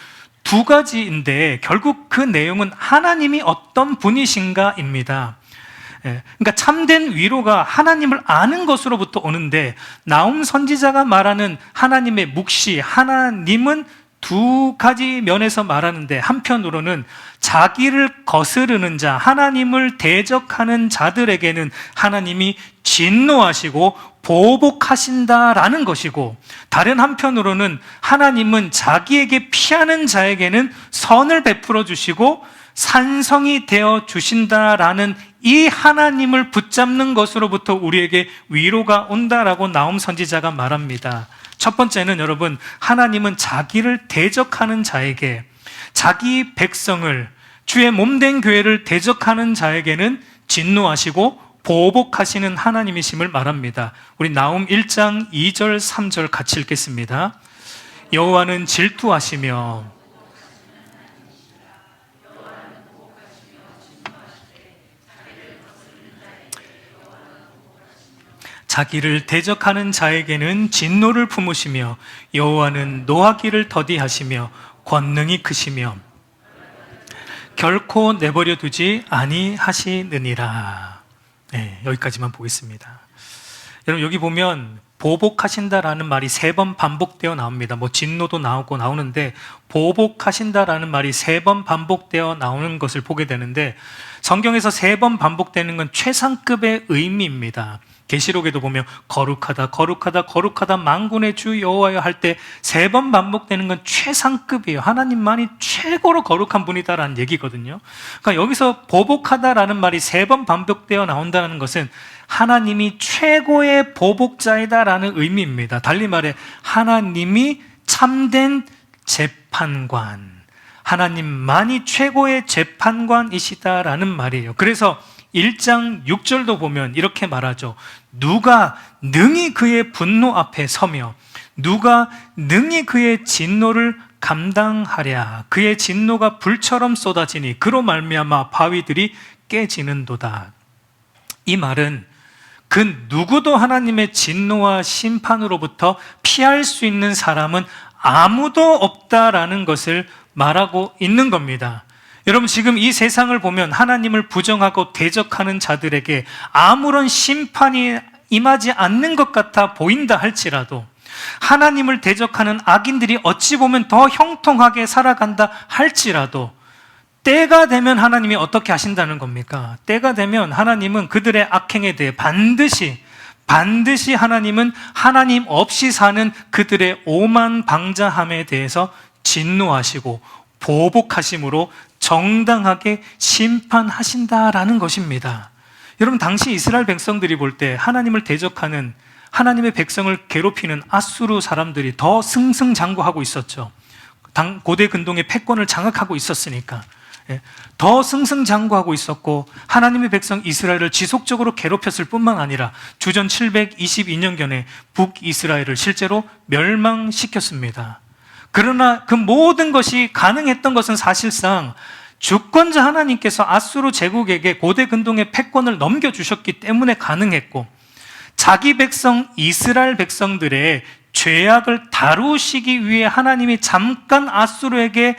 두 가지인데, 결국 그 내용은 하나님이 어떤 분이신가입니다. 그러니까 참된 위로가 하나님을 아는 것으로부터 오는데, 나움 선지자가 말하는 하나님의 묵시, 하나님은 두 가지 면에서 말하는데, 한편으로는 자기를 거스르는 자, 하나님을 대적하는 자들에게는 하나님이 진노하시고 보복하신다라는 것이고, 다른 한편으로는 하나님은 자기에게 피하는 자에게는 선을 베풀어 주시고 산성이 되어 주신다라는 이 하나님을 붙잡는 것으로부터 우리에게 위로가 온다라고 나움 선지자가 말합니다. 첫 번째는 여러분, 하나님은 자기를 대적하는 자에게, 자기 백성을, 주의 몸된 교회를 대적하는 자에게는 진노하시고 보복하시는 하나님이심을 말합니다. 우리 나움 1장 2절 3절 같이 읽겠습니다. 여호와는 질투하시며 자기를 대적하는 자에게는 진노를 품으시며 여호와는 노하기를 더디하시며 권능이 크시며 결코 내버려 두지 아니하시느니라. 네, 여기까지만 보겠습니다. 여러분 여기 보면 보복하신다라는 말이 3번 반복되어 나옵니다. 뭐 진노도 나오는데 보복하신다라는 말이 3번 반복되어 나오는 것을 보게 되는데, 성경에서 3번 반복되는 건 최상급의 의미입니다. 계시록에도 보면 거룩하다 거룩하다 거룩하다 만군의 주 여호와여 할 때 3번 반복되는 건 최상급이에요. 하나님만이 최고로 거룩한 분이다라는 얘기거든요. 그러니까 여기서 보복하다라는 말이 3번 반복되어 나온다는 것은 하나님이 최고의 보복자이다라는 의미입니다. 달리 말해 하나님이 참된 재판관, 하나님만이 최고의 재판관이시다라는 말이에요. 그래서 1장 6절도 보면 이렇게 말하죠. 누가 능히 그의 분노 앞에 서며 누가 능히 그의 진노를 감당하랴. 그의 진노가 불처럼 쏟아지니 그로 말미암아 바위들이 깨지는도다. 이 말은 그 누구도 하나님의 진노와 심판으로부터 피할 수 있는 사람은 아무도 없다라는 것을 말하고 있는 겁니다. 여러분 지금 이 세상을 보면 하나님을 부정하고 대적하는 자들에게 아무런 심판이 임하지 않는 것 같아 보인다 할지라도, 하나님을 대적하는 악인들이 어찌 보면 더 형통하게 살아간다 할지라도, 때가 되면 하나님이 어떻게 하신다는 겁니까? 때가 되면 하나님은 그들의 악행에 대해 반드시 하나님은 하나님 없이 사는 그들의 오만방자함에 대해서 진노하시고 보복하심으로 정당하게 심판하신다라는 것입니다. 여러분, 당시 이스라엘 백성들이 볼 때 하나님을 대적하는, 하나님의 백성을 괴롭히는 아수르 사람들이 더 승승장구하고 있었죠. 고대 근동의 패권을 장악하고 있었으니까 더 승승장구하고 있었고, 하나님의 백성 이스라엘을 지속적으로 괴롭혔을 뿐만 아니라 주전 722년경에 북이스라엘을 실제로 멸망시켰습니다. 그러나 그 모든 것이 가능했던 것은 사실상 주권자 하나님께서 아수르 제국에게 고대 근동의 패권을 넘겨주셨기 때문에 가능했고, 자기 백성 이스라엘 백성들의 죄악을 다루시기 위해 하나님이 잠깐 아수르에게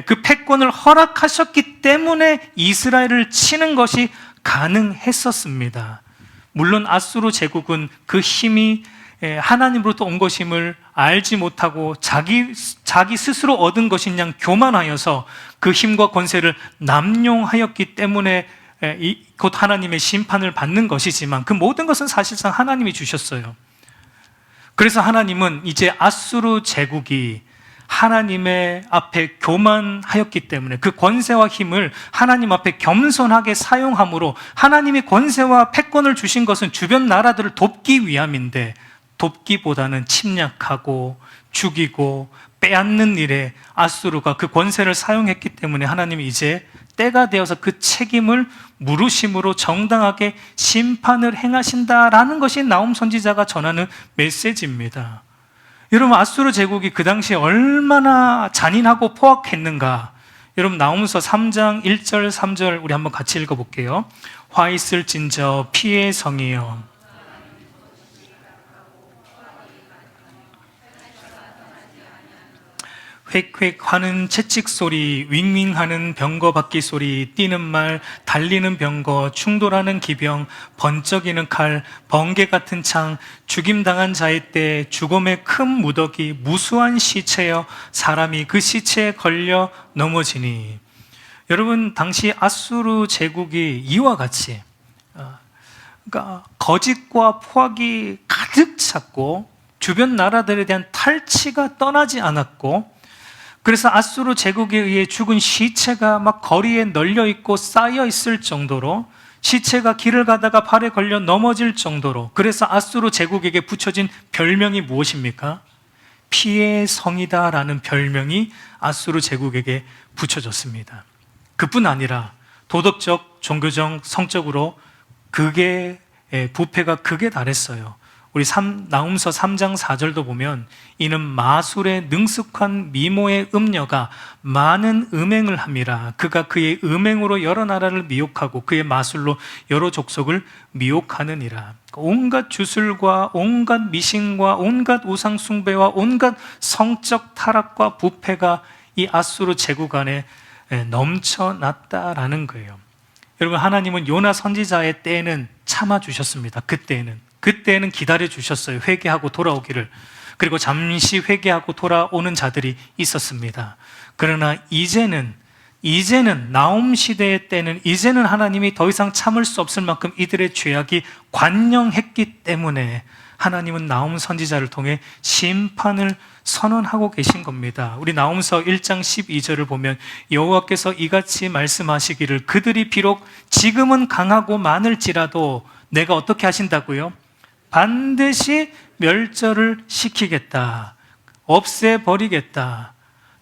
그 패권을 허락하셨기 때문에 이스라엘을 치는 것이 가능했었습니다. 물론 아수르 제국은 그 힘이 하나님으로부터 온 것임을 알지 못하고 자기 스스로 얻은 것인 양 교만하여서 그 힘과 권세를 남용하였기 때문에 곧 하나님의 심판을 받는 것이지만, 그 모든 것은 사실상 하나님이 주셨어요. 그래서 하나님은 이제 아수르 제국이 하나님의 앞에 교만하였기 때문에 그 권세와 힘을 하나님 앞에 겸손하게 사용함으로, 하나님이 권세와 패권을 주신 것은 주변 나라들을 돕기 위함인데 돕기보다는 침략하고 죽이고 빼앗는 일에 아수르가 그 권세를 사용했기 때문에 하나님이 이제 때가 되어서 그 책임을 물으심으로 정당하게 심판을 행하신다라는 것이 나훔 선지자가 전하는 메시지입니다. 여러분, 아수르 제국이 그 당시에 얼마나 잔인하고 포악했는가, 여러분 나훔서 3장 1절 3절 우리 한번 같이 읽어볼게요. 화 있을진저 피의 성이여, 획획 하는 채찍 소리, 윙윙하는 병거 바퀴 소리, 뛰는 말, 달리는 병거, 충돌하는 기병, 번쩍이는 칼, 번개 같은 창, 죽임당한 자의 때 죽음의 큰 무더기, 무수한 시체여 사람이 그 시체에 걸려 넘어지니. 여러분, 당시 아수르 제국이 이와 같이 그러니까 거짓과 포악이 가득 찼고 주변 나라들에 대한 탈취가 떠나지 않았고, 그래서 아수르 제국에 의해 죽은 시체가 막 거리에 널려 있고 쌓여 있을 정도로, 시체가 길을 가다가 발에 걸려 넘어질 정도로, 그래서 아수르 제국에게 붙여진 별명이 무엇입니까? 피의 성이다라는 별명이 아수르 제국에게 붙여졌습니다. 그뿐 아니라 도덕적, 종교적, 성적으로 부패가 극에 달했어요. 우리 나훔서 3장 4절도 보면, 이는 마술에 능숙한 미모의 음녀가 많은 음행을 함이라. 그가 그의 음행으로 여러 나라를 미혹하고 그의 마술로 여러 족속을 미혹하느니라. 온갖 주술과 온갖 미신과 온갖 우상 숭배와 온갖 성적 타락과 부패가 이 아수르 제국 안에 넘쳐났다라는 거예요. 여러분, 하나님은 요나 선지자의 때에는 참아주셨습니다. 그때는 기다려 주셨어요. 회개하고 돌아오기를. 그리고 잠시 회개하고 돌아오는 자들이 있었습니다. 그러나 이제는 나훔 시대의 때는, 이제는 하나님이 더 이상 참을 수 없을 만큼 이들의 죄악이 관영했기 때문에 하나님은 나훔 선지자를 통해 심판을 선언하고 계신 겁니다. 우리 나훔서 1장 12절을 보면 여호와께서 이같이 말씀하시기를, 그들이 비록 지금은 강하고 많을지라도 내가 어떻게 하신다고요? 반드시 멸절을 시키겠다. 없애버리겠다.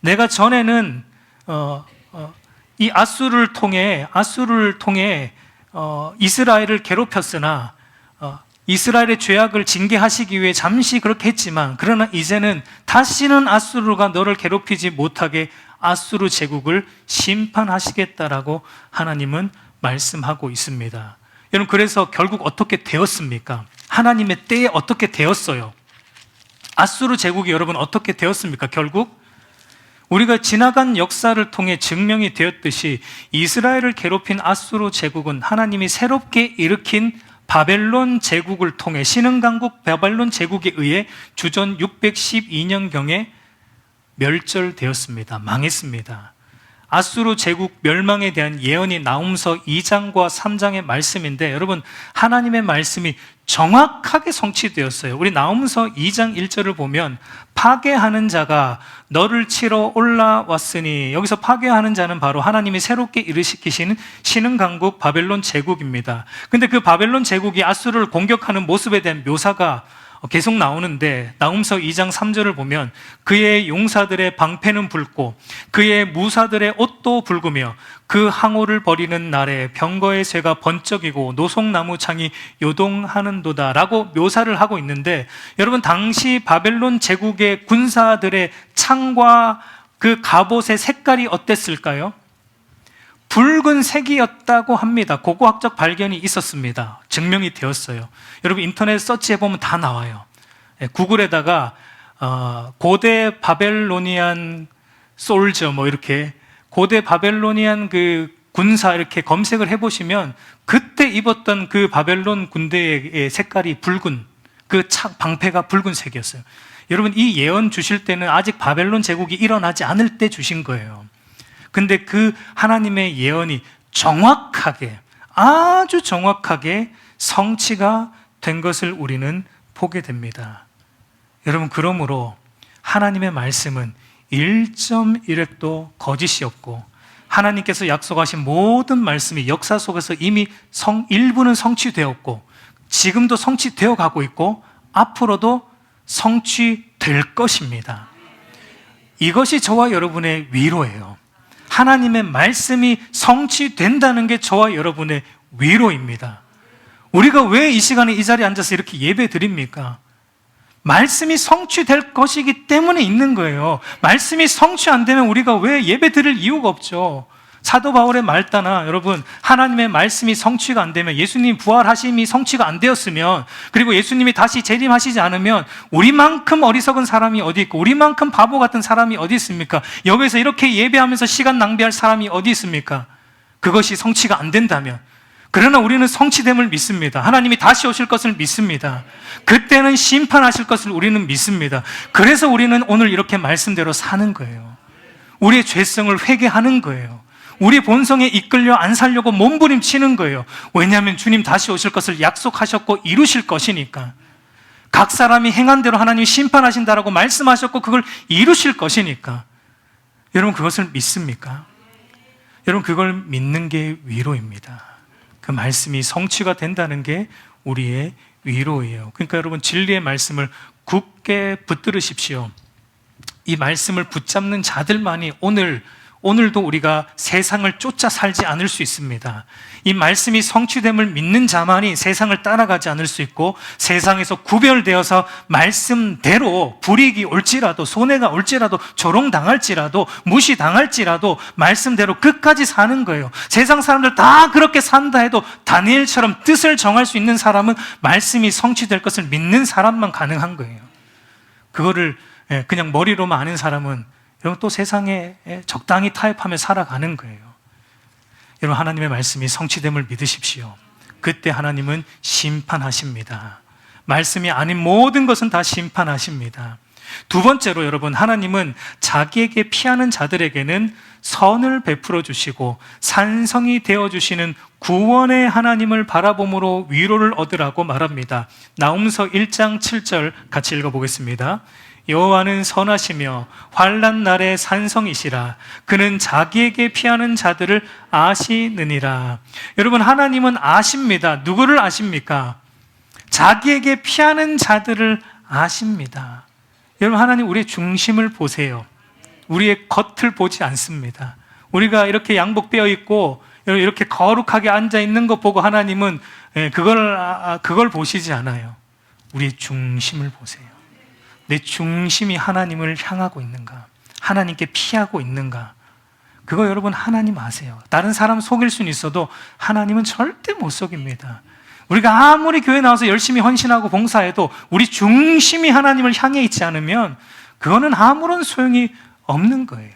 내가 전에는 이 아수르를 통해 이스라엘을 괴롭혔으나 이스라엘의 죄악을 징계하시기 위해 잠시 그렇게 했지만, 그러나 이제는 다시는 아수르가 너를 괴롭히지 못하게 아수르 제국을 심판하시겠다라고 하나님은 말씀하고 있습니다. 여러분, 그래서 결국 어떻게 되었습니까? 하나님의 때에 어떻게 되었어요? 아수르 제국이 여러분 어떻게 되었습니까? 결국 우리가 지나간 역사를 통해 증명이 되었듯이 이스라엘을 괴롭힌 아수르 제국은 하나님이 새롭게 일으킨 바벨론 제국을 통해, 신흥강국 바벨론 제국에 의해 주전 612년경에 멸절되었습니다. 망했습니다. 아수르 제국 멸망에 대한 예언이 나훔서 2장과 3장의 말씀인데, 여러분, 하나님의 말씀이 정확하게 성취되었어요. 우리 나훔서 2장 1절을 보면 파괴하는 자가 너를 치러 올라왔으니, 여기서 파괴하는 자는 바로 하나님이 새롭게 일으키시는 신흥강국 바벨론 제국입니다. 근데 그 바벨론 제국이 아수르를 공격하는 모습에 대한 묘사가 계속 나오는데, 나훔서 2장 3절을 보면 그의 용사들의 방패는 붉고 그의 무사들의 옷도 붉으며 그 항우를 버리는 날에 병거의 쇠가 번쩍이고 노송나무 창이 요동하는도다 라고 묘사를 하고 있는데, 여러분, 당시 바벨론 제국의 군사들의 창과 그 갑옷의 색깔이 어땠을까요? 붉은색이었다고 합니다. 고고학적 발견이 있었습니다. 증명이 되었어요. 여러분, 인터넷 서치해보면 다 나와요. 구글에다가 고대 바벨로니안 솔저 이렇게 고대 바벨로니안 그 군사 이렇게 검색을 해보시면 그때 입었던 그 바벨론 군대의 색깔이 붉은, 그 방패가 붉은색이었어요. 여러분, 이 예언 주실 때는 아직 바벨론 제국이 일어나지 않을 때 주신 거예요. 근데 그 하나님의 예언이 정확하게, 아주 정확하게 성취가 된 것을 우리는 보게 됩니다. 여러분, 그러므로 하나님의 말씀은 1.1획도 거짓이 없고, 하나님께서 약속하신 모든 말씀이 역사 속에서 이미 일부는 성취되었고, 지금도 성취되어 가고 있고, 앞으로도 성취될 것입니다. 이것이 저와 여러분의 위로예요. 하나님의 말씀이 성취된다는 게 저와 여러분의 위로입니다. 우리가 왜 이 시간에 이 자리에 앉아서 이렇게 예배 드립니까? 말씀이 성취될 것이기 때문에 있는 거예요. 말씀이 성취 안 되면 우리가 왜 예배 드릴 이유가 없죠. 사도 바울의 말 따나, 여러분, 하나님의 말씀이 성취가 안 되면, 예수님 부활하심이 성취가 안 되었으면, 그리고 예수님이 다시 재림하시지 않으면 우리만큼 어리석은 사람이 어디 있고 우리만큼 바보 같은 사람이 어디 있습니까? 여기서 이렇게 예배하면서 시간 낭비할 사람이 어디 있습니까? 그것이 성취가 안 된다면. 그러나 우리는 성취됨을 믿습니다. 하나님이 다시 오실 것을 믿습니다. 그때는 심판하실 것을 우리는 믿습니다. 그래서 우리는 오늘 이렇게 말씀대로 사는 거예요. 우리의 죄성을 회개하는 거예요. 우리 본성에 이끌려 안 살려고 몸부림치는 거예요. 왜냐하면 주님 다시 오실 것을 약속하셨고 이루실 것이니까. 각 사람이 행한 대로 하나님이 심판하신다라고 말씀하셨고 그걸 이루실 것이니까. 여러분, 그것을 믿습니까? 여러분, 그걸 믿는 게 위로입니다. 그 말씀이 성취가 된다는 게 우리의 위로예요. 그러니까 여러분, 진리의 말씀을 굳게 붙들으십시오. 이 말씀을 붙잡는 자들만이 오늘도 우리가 세상을 쫓아 살지 않을 수 있습니다. 이 말씀이 성취됨을 믿는 자만이 세상을 따라가지 않을 수 있고, 세상에서 구별되어서 말씀대로 불이익이 올지라도, 손해가 올지라도, 조롱당할지라도, 무시당할지라도 말씀대로 끝까지 사는 거예요. 세상 사람들 다 그렇게 산다 해도 다니엘처럼 뜻을 정할 수 있는 사람은 말씀이 성취될 것을 믿는 사람만 가능한 거예요. 그거를 그냥 머리로만 아는 사람은 여러분 또 세상에 적당히 타협하며 살아가는 거예요. 여러분, 하나님의 말씀이 성취됨을 믿으십시오. 그때 하나님은 심판하십니다. 말씀이 아닌 모든 것은 다 심판하십니다. 두 번째로, 여러분, 하나님은 자기에게 피하는 자들에게는 선을 베풀어 주시고 산성이 되어 주시는 구원의 하나님을 바라봄으로 위로를 얻으라고 말합니다. 나훔서 1장 7절 같이 읽어보겠습니다. 여호와는 선하시며 환난 날의 산성이시라. 그는 자기에게 피하는 자들을 아시느니라. 여러분, 하나님은 아십니다. 누구를 아십니까? 자기에게 피하는 자들을 아십니다. 여러분, 하나님 우리의 중심을 보세요. 우리의 겉을 보지 않습니다. 우리가 이렇게 양복되어 있고 이렇게 거룩하게 앉아 있는 것 보고 하나님은 그걸 보시지 않아요. 우리의 중심을 보세요. 내 중심이 하나님을 향하고 있는가? 하나님께 피하고 있는가? 그거 여러분 하나님 아세요. 다른 사람 속일 수는 있어도 하나님은 절대 못 속입니다. 우리가 아무리 교회 나와서 열심히 헌신하고 봉사해도 우리 중심이 하나님을 향해 있지 않으면 그거는 아무런 소용이 없는 거예요.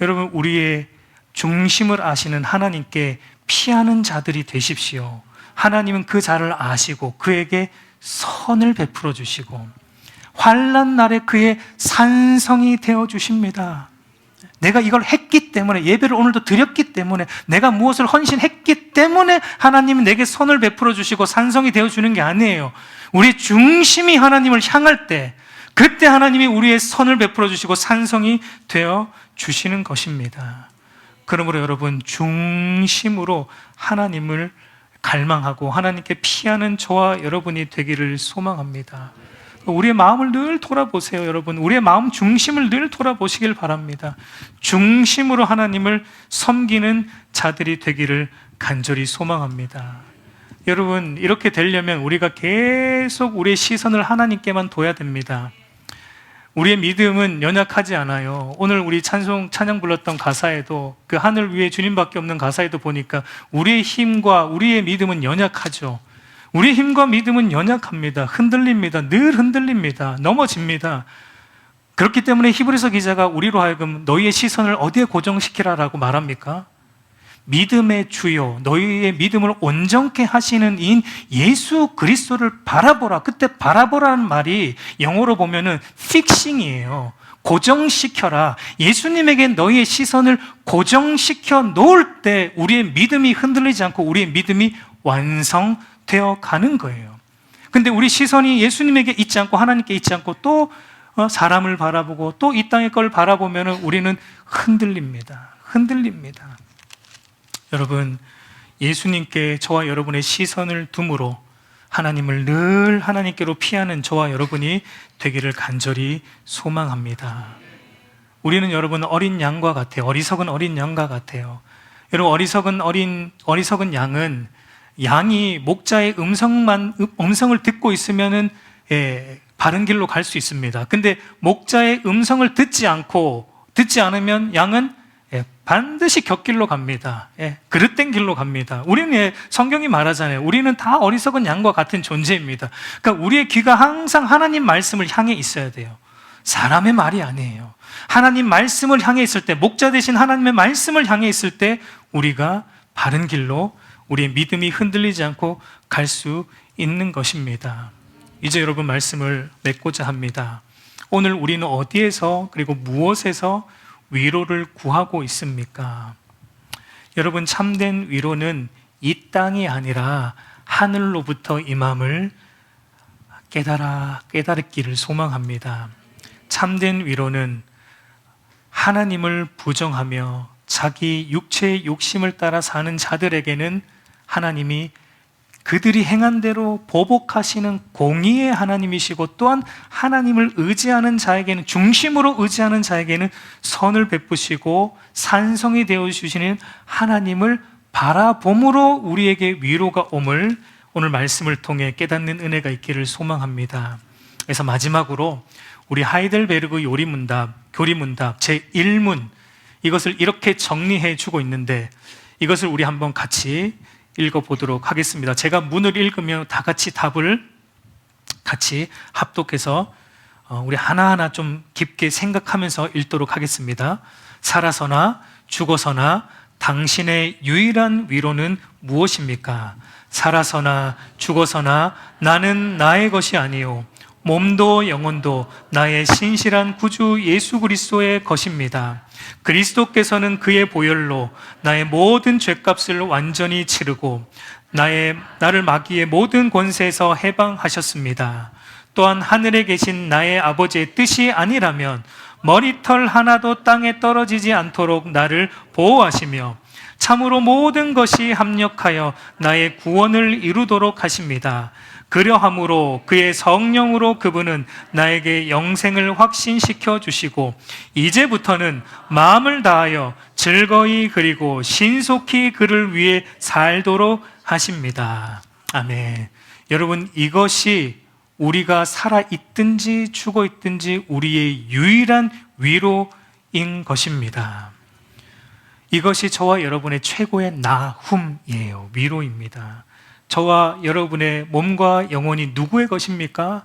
여러분, 우리의 중심을 아시는 하나님께 피하는 자들이 되십시오. 하나님은 그 자를 아시고 그에게 선을 베풀어 주시고 환난 날에 그의 산성이 되어 주십니다. 내가 이걸 했기 때문에, 예배를 오늘도 드렸기 때문에, 내가 무엇을 헌신했기 때문에 하나님이 내게 선을 베풀어 주시고 산성이 되어 주는 게 아니에요. 우리의 중심이 하나님을 향할 때, 그때 하나님이 우리의 선을 베풀어 주시고 산성이 되어 주시는 것입니다. 그러므로 여러분, 중심으로 하나님을 갈망하고 하나님께 피하는 저와 여러분이 되기를 소망합니다. 우리의 마음을 늘 돌아보세요, 여러분. 우리의 마음 중심을 늘 돌아보시길 바랍니다. 중심으로 하나님을 섬기는 자들이 되기를 간절히 소망합니다. 여러분, 이렇게 되려면 우리가 계속 우리의 시선을 하나님께만 둬야 됩니다. 우리의 믿음은 연약하지 않아요. 오늘 우리 찬양 불렀던 가사에도, 그 하늘 위에 주님밖에 없는 가사에도 보니까 우리의 힘과 우리의 믿음은 연약하죠. 우리의 힘과 믿음은 연약합니다. 흔들립니다. 늘 흔들립니다. 넘어집니다. 그렇기 때문에 히브리서 기자가 우리로 하여금 너희의 시선을 어디에 고정시키라라고 말합니까? 믿음의 주요, 너희의 믿음을 온전케 하시는 이인 예수 그리스도를 바라보라. 그때 바라보라는 말이 영어로 보면은 픽싱이에요. 고정시켜라. 예수님에게 너희의 시선을 고정시켜 놓을 때 우리의 믿음이 흔들리지 않고 우리의 믿음이 완성되어 가는 거예요. 근데 우리 시선이 예수님에게 있지 않고 하나님께 있지 않고 또 사람을 바라보고 또 이 땅의 걸 바라보면 우리는 흔들립니다. 흔들립니다. 여러분, 예수님께 저와 여러분의 시선을 둠으로 하나님을 늘 하나님께로 피하는 저와 여러분이 되기를 간절히 소망합니다. 우리는 여러분 어린 양과 같아요. 어리석은 어린 양과 같아요. 여러분, 어리석은 양은 양이 목자의 음성을 듣고 있으면은 바른 길로 갈 수 있습니다. 근데 목자의 음성을 듣지 않으면 양은 반드시 곁길로 갑니다. 그릇된 길로 갑니다. 우리는 성경이 말하잖아요. 우리는 다 어리석은 양과 같은 존재입니다. 그러니까 우리의 귀가 항상 하나님 말씀을 향해 있어야 돼요. 사람의 말이 아니에요. 하나님 말씀을 향해 있을 때, 목자 되신 하나님의 말씀을 향해 있을 때 우리가 바른 길로 우리의 믿음이 흔들리지 않고 갈 수 있는 것입니다. 이제 여러분, 말씀을 맺고자 합니다. 오늘 우리는 어디에서 그리고 무엇에서 위로를 구하고 있습니까? 여러분, 참된 위로는 이 땅이 아니라 하늘로부터 임함을 깨달았기를 소망합니다. 참된 위로는 하나님을 부정하며 자기 육체의 욕심을 따라 사는 자들에게는 하나님이 그들이 행한 대로 보복하시는 공의의 하나님이시고, 또한 하나님을 의지하는 자에게는, 중심으로 의지하는 자에게는 선을 베푸시고 산성이 되어주시는 하나님을 바라봄으로 우리에게 위로가 옴을 오늘 말씀을 통해 깨닫는 은혜가 있기를 소망합니다. 그래서 마지막으로 우리 하이델베르그 교리문답 제1문, 이것을 이렇게 정리해 주고 있는데, 이것을 우리 한번 같이 읽어보도록 하겠습니다. 제가 문을 읽으면 다 같이 답을 같이 합독해서 우리 하나하나 좀 깊게 생각하면서 읽도록 하겠습니다. 살아서나 죽어서나 당신의 유일한 위로는 무엇입니까? 살아서나 죽어서나 나는 나의 것이 아니요 몸도 영혼도 나의 신실한 구주 예수 그리스도의 것입니다. 그리스도께서는 그의 보혈로 나의 모든 죄값을 완전히 치르고 나를 마귀의 모든 권세에서 해방하셨습니다. 또한 하늘에 계신 나의 아버지의 뜻이 아니라면 머리털 하나도 땅에 떨어지지 않도록 나를 보호하시며 참으로 모든 것이 합력하여 나의 구원을 이루도록 하십니다. 그러함으로 그의 성령으로 그분은 나에게 영생을 확신시켜 주시고 이제부터는 마음을 다하여 즐거이 그리고 신속히 그를 위해 살도록 하십니다. 아멘. 여러분, 이것이 우리가 살아있든지 죽어있든지 우리의 유일한 위로인 것입니다. 이것이 저와 여러분의 최고의 나훔이에요. 위로입니다. 저와 여러분의 몸과 영혼이 누구의 것입니까?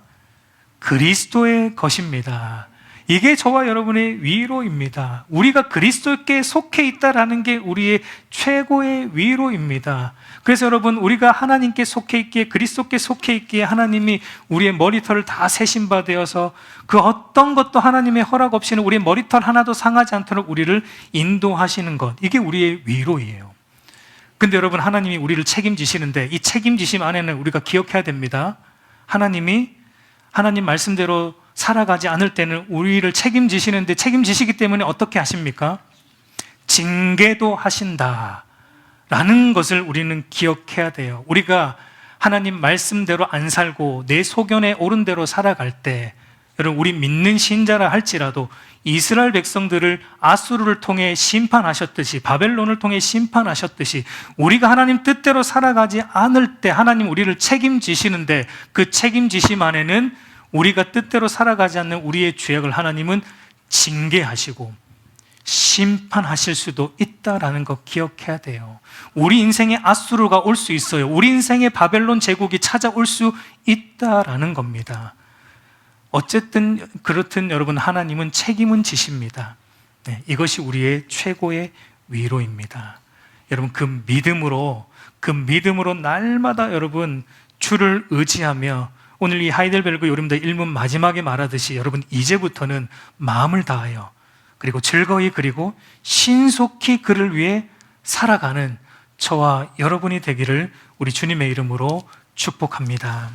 그리스도의 것입니다. 이게 저와 여러분의 위로입니다. 우리가 그리스도께 속해 있다라는 게 우리의 최고의 위로입니다. 그래서 여러분, 우리가 하나님께 속해 있기에, 그리스도께 속해 있기에 하나님이 우리의 머리털을 다 세신 바 되어서 그 어떤 것도 하나님의 허락 없이는 우리의 머리털 하나도 상하지 않도록 우리를 인도하시는 것, 이게 우리의 위로예요. 근데 여러분, 하나님이 우리를 책임지시는데 이 책임지심 안에는 우리가 기억해야 됩니다. 하나님이 하나님 말씀대로 살아가지 않을 때는 우리를 책임지시는데, 책임지시기 때문에 어떻게 하십니까? 징계도 하신다 라는 것을 우리는 기억해야 돼요. 우리가 하나님 말씀대로 안 살고 내 소견에 옳은 대로 살아갈 때, 여러분, 우리 믿는 신자라 할지라도 이스라엘 백성들을 아수르를 통해 심판하셨듯이, 바벨론을 통해 심판하셨듯이 우리가 하나님 뜻대로 살아가지 않을 때 하나님 우리를 책임지시는데, 그 책임지심 안에는 우리가 뜻대로 살아가지 않는 우리의 죄악을 하나님은 징계하시고 심판하실 수도 있다라는 거 기억해야 돼요. 우리 인생에 아수르가 올 수 있어요. 우리 인생에 바벨론 제국이 찾아올 수 있다라는 겁니다. 어쨌든 그렇든 여러분, 하나님은 책임은 지십니다. 네, 이것이 우리의 최고의 위로입니다. 여러분, 그 믿음으로 날마다 여러분 주를 의지하며, 오늘 이 하이델베르그 요림대 1문 마지막에 말하듯이 여러분, 이제부터는 마음을 다하여 그리고 즐거이 그리고 신속히 그를 위해 살아가는 저와 여러분이 되기를 우리 주님의 이름으로 축복합니다.